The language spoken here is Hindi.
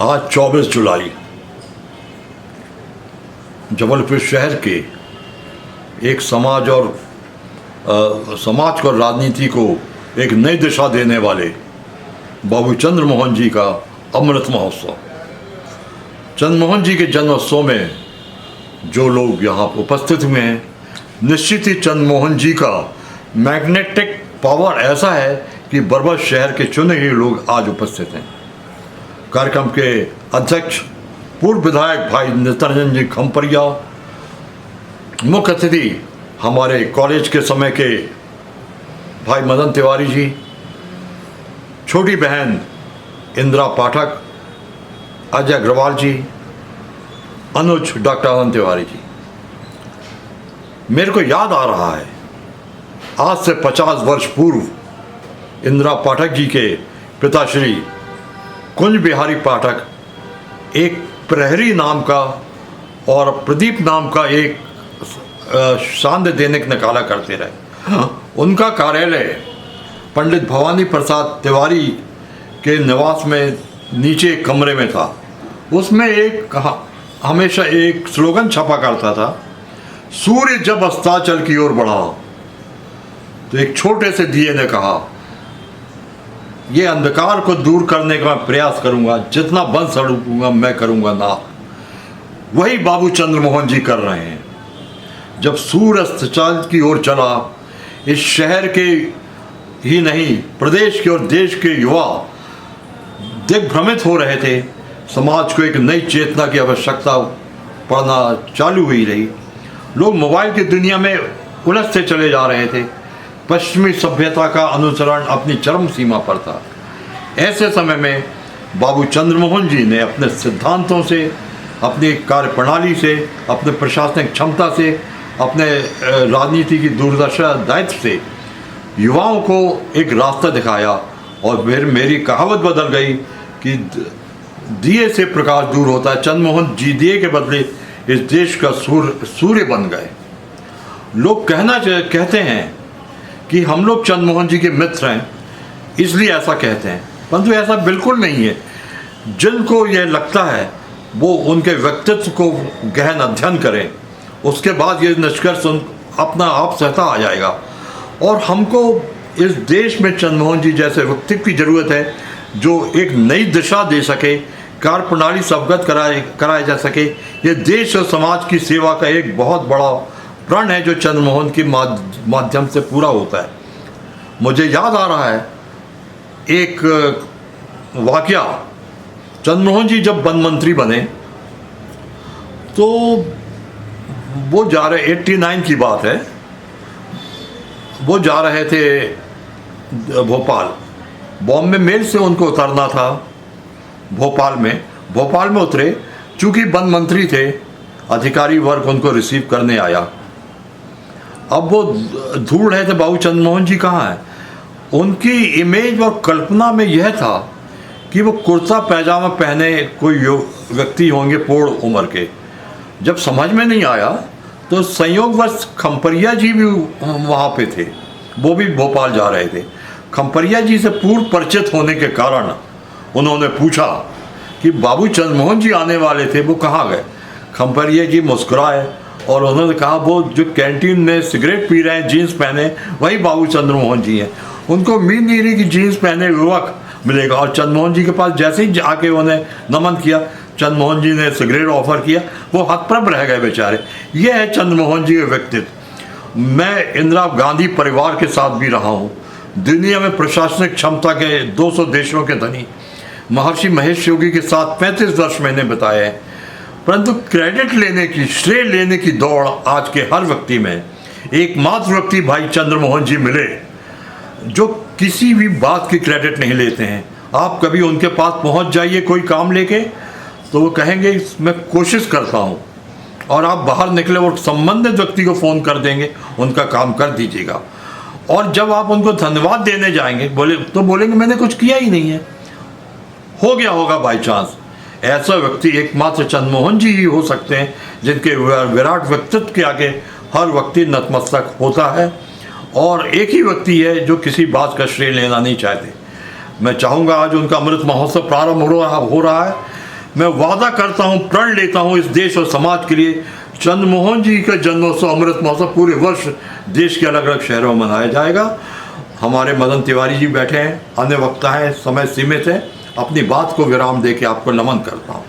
आज 24 जुलाई जबलपुर शहर के एक समाज को राजनीति को एक नई दिशा देने वाले बाबू चंद्र मोहन जी का अमृत महोत्सव। चंद्र मोहन जी के जन्मोत्सव में जो लोग यहाँ उपस्थित हुए हैं, निश्चित ही चंद्र मोहन जी का मैग्नेटिक पावर ऐसा है कि बरबस शहर के चुने हुए लोग आज उपस्थित हैं। कार्यक्रम के अध्यक्ष पूर्व विधायक भाई नित्यानंद जी खम्परिया, मुख्य अतिथि हमारे कॉलेज के समय के भाई मदन तिवारी जी, छोटी बहन इंदिरा पाठक, अजय अग्रवाल जी, अनुज डॉक्टर अनंत तिवारी जी। मेरे को याद आ रहा है आज से 50 वर्ष पूर्व इंदिरा पाठक जी के पिताश्री कुंज बिहारी पाठक एक प्रहरी नाम का और प्रदीप नाम का एक शांत दैनिक निकाला करते रहे। उनका कार्यालय पंडित भवानी प्रसाद तिवारी के निवास में नीचे एक कमरे में था। उसमें हमेशा एक स्लोगन छपा करता था, सूर्य जब अस्ताचल की ओर बढ़ा। तो एक छोटे से दिए ने कहा, ये अंधकार को दूर करने का प्रयास करूंगा, जितना बन सकूंगा मैं करूंगा ना। वही बाबू चंद्र मोहन जी कर रहे हैं। जब सूर्य अस्ताचल की ओर चला, इस शहर के ही नहीं प्रदेश के और देश के युवा दिग्भ्रमित हो रहे थे। समाज को एक नई चेतना की आवश्यकता पड़ना चालू हुई रही। लोग मोबाइल की दुनिया में उलझते चले जा रहे थे। पश्चिमी सभ्यता का अनुसरण अपनी चरम सीमा पर था। ऐसे समय में बाबू चंद्र मोहन जी ने अपने सिद्धांतों से, अपनी कार्यप्रणाली से, अपने प्रशासनिक क्षमता से, अपने राजनीति की दूरदर्शा दायित्व से युवाओं को एक रास्ता दिखाया। और फिर मेरी कहावत बदल गई कि दिए से प्रकाश दूर होता है। चंद्र मोहन जी दिए के बदले इस देश का सूर्य बन गए। लोग कहते हैं कि हम लोग चंद्र मोहन जी के मित्र हैं, इसलिए ऐसा कहते हैं, परंतु ऐसा बिल्कुल नहीं है। जिनको यह लगता है वो उनके व्यक्तित्व को गहन अध्ययन करें, उसके बाद ये निष्कर्ष अपना आप सहता आ जाएगा। और हमको इस देश में चंद्र मोहन जी जैसे व्यक्तित्व की ज़रूरत है जो एक नई दिशा दे सके, कार्यप्रणाली से अवगत कराया जा सके। ये देश और समाज की सेवा का एक बहुत बड़ा प्रण है जो चंद्र मोहन के माध्यम से पूरा होता है। मुझे याद आ रहा है एक वाकया। चंद्र मोहन जी जब वन मंत्री बने तो वो जा रहे 89 की बात है, वो जा रहे थे भोपाल। बॉम्बे मेल से उनको उतरना था भोपाल में उतरे। चूँकि वन मंत्री थे, अधिकारी वर्ग उनको रिसीव करने आया। अब वो ढूंढ रहे थे बाबू चंद्र मोहन जी कहाँ हैं। उनकी इमेज और कल्पना में यह था कि वो कुर्ता पैजामा पहने कोई व्यक्ति होंगे पूर्ण उम्र के। जब समझ में नहीं आया तो संयोगवश खम्परिया जी भी वहाँ पे थे, वो भी भोपाल जा रहे थे। खम्परिया जी से पूर्व परिचित होने के कारण उन्होंने पूछा कि बाबू चंद्र मोहन जी आने वाले थे, वो कहाँ गए। खम्परिया जी मुस्कुराए और उन्होंने कहा, वो जो कैंटीन में सिगरेट पी रहे हैं जीन्स पहने, वही बाबू चंद्र मोहन जी हैं। उनको उम्मीद नहीं रही कि जीन्स पहने युवक मिलेगा। और चंद्र मोहन जी के पास जैसे ही आके उन्हें नमन किया, चंद्र मोहन जी ने सिगरेट ऑफर किया, वो हतप्रभ रह गए बेचारे। ये है चंद्र मोहन जी के व्यक्तित्व। मैं इंदिरा गांधी परिवार के साथ भी रहा हूँ। दुनिया में प्रशासनिक क्षमता के 200 देशों के धनी महर्षि महेश योगी के साथ 35 वर्ष मैंने बताए हैं। परंतु क्रेडिट लेने की, श्रेय लेने की दौड़ आज के हर व्यक्ति में। एकमात्र व्यक्ति भाई चंद्र मोहन जी मिले जो किसी भी बात की क्रेडिट नहीं लेते हैं। आप कभी उनके पास पहुंच जाइए कोई काम लेके, तो वो कहेंगे मैं कोशिश करता हूं, और आप बाहर निकले और संबंधित व्यक्ति को फ़ोन कर देंगे, उनका काम कर दीजिएगा। और जब आप उनको धन्यवाद देने जाएंगे बोलेंगे मैंने कुछ किया ही नहीं है, हो गया होगा बाई चांस। ऐसा व्यक्ति एकमात्र चंद्र मोहन जी ही हो सकते हैं जिनके विराट व्यक्तित्व के आगे हर व्यक्ति नतमस्तक होता है। और एक ही व्यक्ति है जो किसी बात का श्रेय लेना नहीं चाहते। मैं चाहूँगा आज उनका अमृत महोत्सव प्रारंभ हो रहा है। मैं वादा करता हूँ, प्रण लेता हूँ, इस देश और समाज के लिए चंद्रमोहन जी का जन्मोत्सव, अमृत महोत्सव पूरे वर्ष देश के अलग अलग शहरों में मनाया जाएगा। हमारे मदन तिवारी जी बैठे हैं, अन्य वक्ता हैं, समय सीमित है, अपनी बात को विराम दे के आपको नमन करता हूँ।